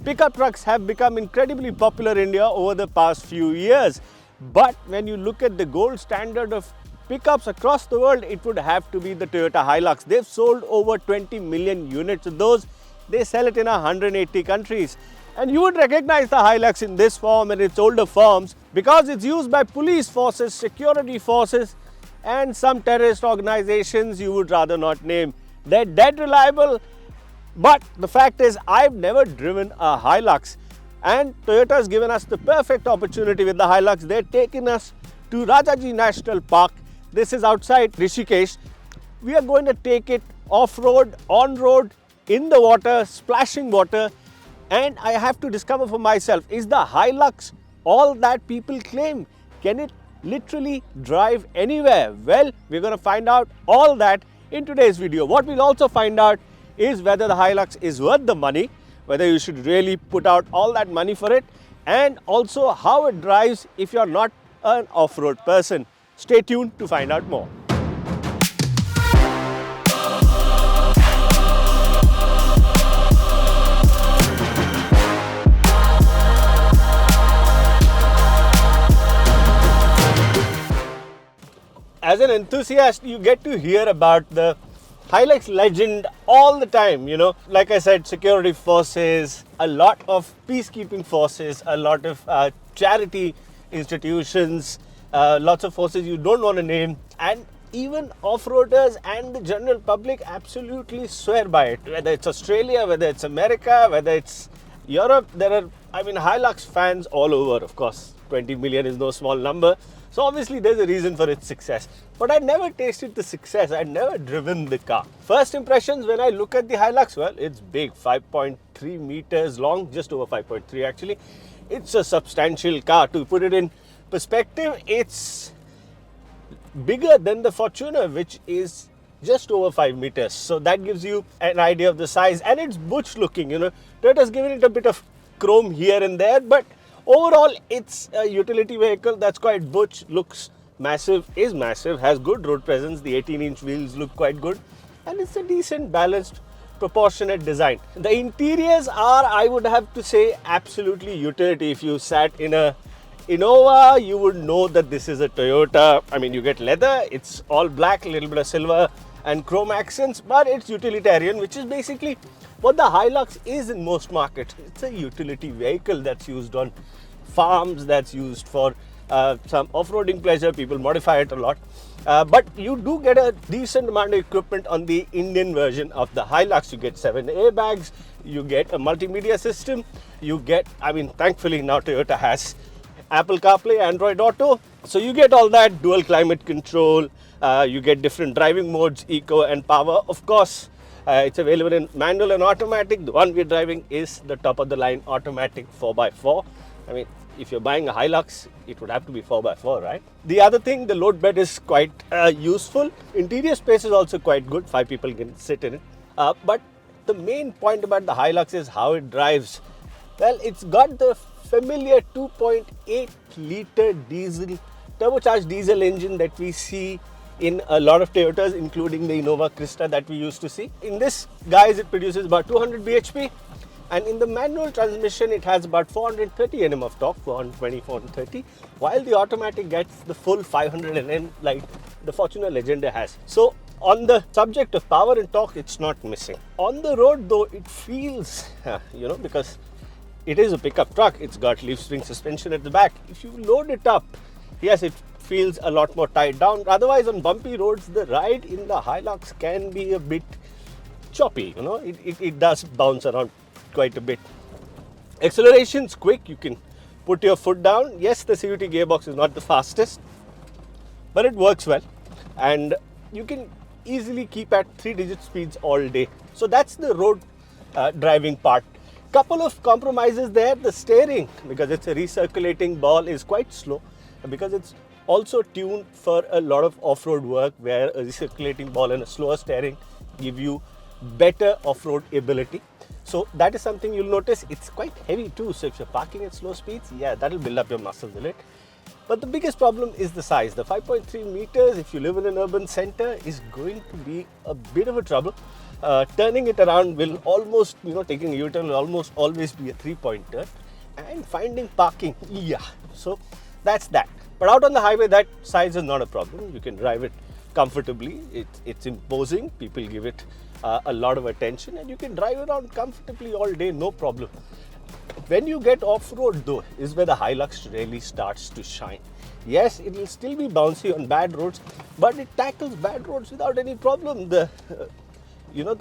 Pickup trucks have become incredibly popular in India over the past few years. But when you look at the gold standard of pickups across the world, it would have to be the Toyota Hilux. They've sold over 20 million units of those. They sell it in 180 countries. And you would recognize the Hilux in this form and its older forms because it's used by police forces, security forces, and some terrorist organizations you would rather not name. They're dead reliable. But the fact is, I've never driven a Hilux, and Toyota has given us the perfect opportunity with the Hilux. They're taking us to Rajaji National Park. This is outside Rishikesh. We are going to take it off-road, on-road, in the water, splashing water, and I have to discover for myself, is the Hilux all that people claim? Can it literally drive anywhere? Well, we're going to find out all that in today's video. What we'll also find out is whether the Hilux is worth the money, whether you should really put out all that money for it, and also how it drives if you're not an off-road person. Stay tuned to find out more. As an enthusiast, you get to hear about the Hilux legend all the time, you know. Like I said, security forces, a lot of peacekeeping forces, a lot of charity institutions, lots of forces you don't want to name, and even off-roaders and the general public absolutely swear by it. Whether it's Australia, whether it's America, whether it's Europe, there are, Hilux fans all over, of course. 20 million is no small number. So obviously there's a reason for its success. But I never tasted the success. I'd never driven the car. First impressions when I look at the Hilux, well, it's big, 5.3 meters long, just over 5.3 actually. It's a substantial car. To put it in perspective, it's bigger than the Fortuner, which is just over 5 meters. So that gives you an idea of the size. And it's butch looking, you know. Toyota's given it a bit of chrome here and there, but overall, it's a utility vehicle that's quite butch, looks massive, is massive, has good road presence. The 18-inch wheels look quite good, and it's a decent, balanced, proportionate design. The interiors are, I would have to say, absolutely utility. If you sat in a Innova, you would know that this is a Toyota. You get leather, it's all black, a little bit of silver and chrome accents, but it's utilitarian, which is basically what the Hilux is in most markets. It's a utility vehicle that's used on farms, that's used for some off-roading pleasure. People modify it a lot. But you do get a decent amount of equipment on the Indian version of the Hilux. You get 7 airbags, you get a multimedia system, you get, thankfully now Toyota has Apple CarPlay, Android Auto. So you get all that, dual climate control, you get different driving modes, eco and power. Of course, it's available in manual and automatic. The one we're driving is the top of the line automatic 4x4. If you're buying a Hilux, it would have to be 4x4, right? The other thing, the load bed is quite useful. Interior space is also quite good. 5 people can sit in it. But the main point about the Hilux is how it drives. Well, it's got the familiar 2.8 liter diesel, turbocharged diesel engine that we see in a lot of Toyotas, including the Innova Krista that we used to see. In this, guys, it produces about 200 bhp, and in the manual transmission, it has about 430 Nm of torque, 420, 430, while the automatic gets the full 500 Nm like the Fortuner Legenda has. So on the subject of power and torque, it's not missing. On the road, though, it feels, because it is a pickup truck, it's got leaf spring suspension at the back. If you load it up, yes, it feels a lot more tied down. Otherwise, on bumpy roads, the ride in the Hilux can be a bit choppy. It does bounce around quite a bit. Acceleration's quick. You can put your foot down. Yes, the CVT gearbox is not the fastest, but it works well, and you can easily keep at 3-digit speeds all day. So that's the road driving part. Couple of compromises there. The steering, because it's a recirculating ball, is quite slow, because it's also tuned for a lot of off-road work where a recirculating ball and a slower steering give you better off-road ability. So that is something you'll notice. It's quite heavy too, so if you're parking at slow speeds, yeah, that'll build up your muscles a little. But the biggest problem is the size. The 5.3 meters, if you live in an urban center, is going to be a bit of a trouble. turning it around will almost, taking a U-turn will almost always be a 3-point turn. And finding parking, yeah. So that's that. But out on the highway, that size is not a problem. You can drive it comfortably. It's imposing. People give it a lot of attention, and you can drive around comfortably all day, no problem. When you get off-road though, is where the Hilux really starts to shine. Yes, it will still be bouncy on bad roads, but it tackles bad roads without any problem. The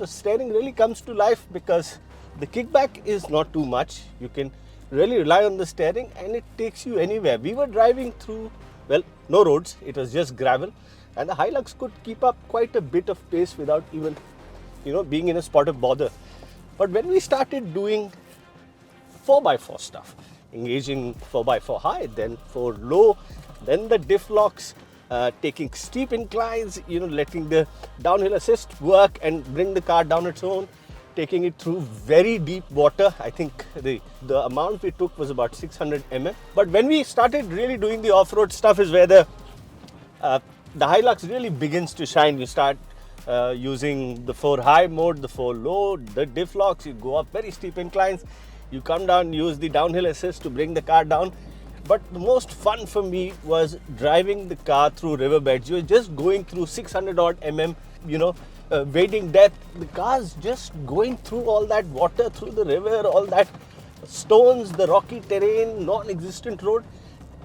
steering really comes to life because the kickback is not too much. You can really rely on the steering and it takes you anywhere. We were driving through, well, no roads, it was just gravel, and the Hilux could keep up quite a bit of pace without even, being in a spot of bother. But when we started doing 4x4 stuff, engaging 4x4 high, then 4 low, then the diff locks, taking steep inclines, letting the downhill assist work and bring the car down its own, taking it through very deep water. I think the amount we took was about 600 mm. But when we started really doing the off-road stuff is where the Hilux really begins to shine. You start using the 4 high mode, the 4 low, the diff locks, you go up very steep inclines, you come down, use the downhill assist to bring the car down. But the most fun for me was driving the car through riverbeds. You're just going through 600 odd mm, wading depth. The car's just going through all that water, through the river, all that stones, the rocky terrain, non-existent road,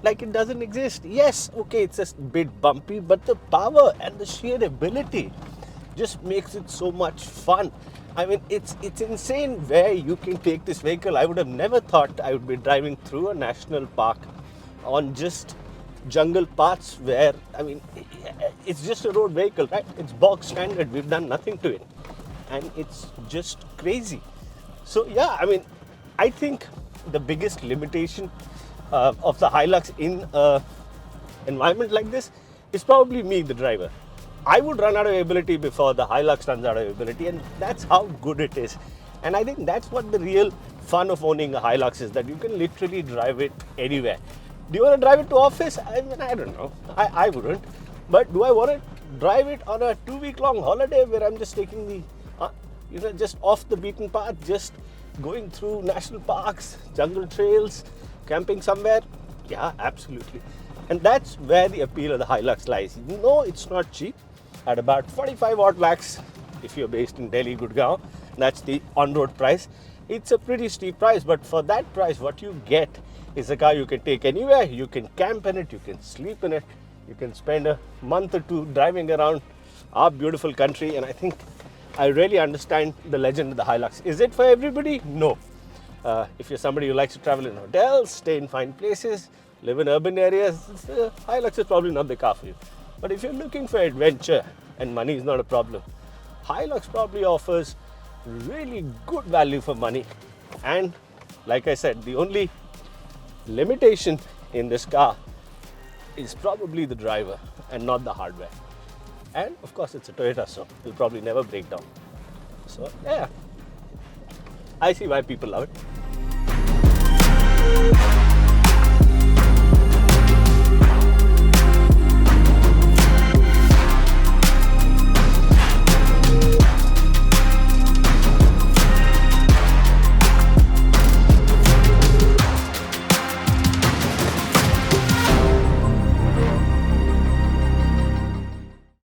like it doesn't exist. Yes, okay, it's a bit bumpy, but the power and the sheer ability just makes it so much fun. I mean, it's insane where you can take this vehicle. I would have never thought I would be driving through a national park on just jungle paths where, I mean, it's just a road vehicle, right? It's bog standard. We've done nothing to it. And it's just crazy. So, yeah, I mean, I think the biggest limitation of the Hilux in an environment like this is probably me, the driver. I would run out of ability before the Hilux runs out of ability, and that's how good it is. And I think that's what the real fun of owning a Hilux is, that you can literally drive it anywhere. Do you want to drive it to office? I mean, I don't know. I wouldn't. But do I want to drive it on a 2-week-long holiday where I'm just taking the, just off the beaten path, just going through national parks, jungle trails, camping somewhere? Yeah, absolutely. And that's where the appeal of the Hilux lies. No, it's not cheap. At about 45 odd lakhs, if you're based in Delhi, Gurgaon, that's the on-road price. It's a pretty steep price, but for that price, what you get is a car you can take anywhere. You can camp in it, you can sleep in it, you can spend a month or 2 driving around our beautiful country. And I think I really understand the legend of the Hilux. Is it for everybody? No. If you're somebody who likes to travel in hotels, stay in fine places, live in urban areas, Hilux is probably not the car for you. But if you're looking for adventure and money is not a problem, Hilux probably offers really good value for money. And like I said, the only limitation in this car is probably the driver and not the hardware. And of course, it's a Toyota, so it'll probably never break down. So yeah, I see why people love it.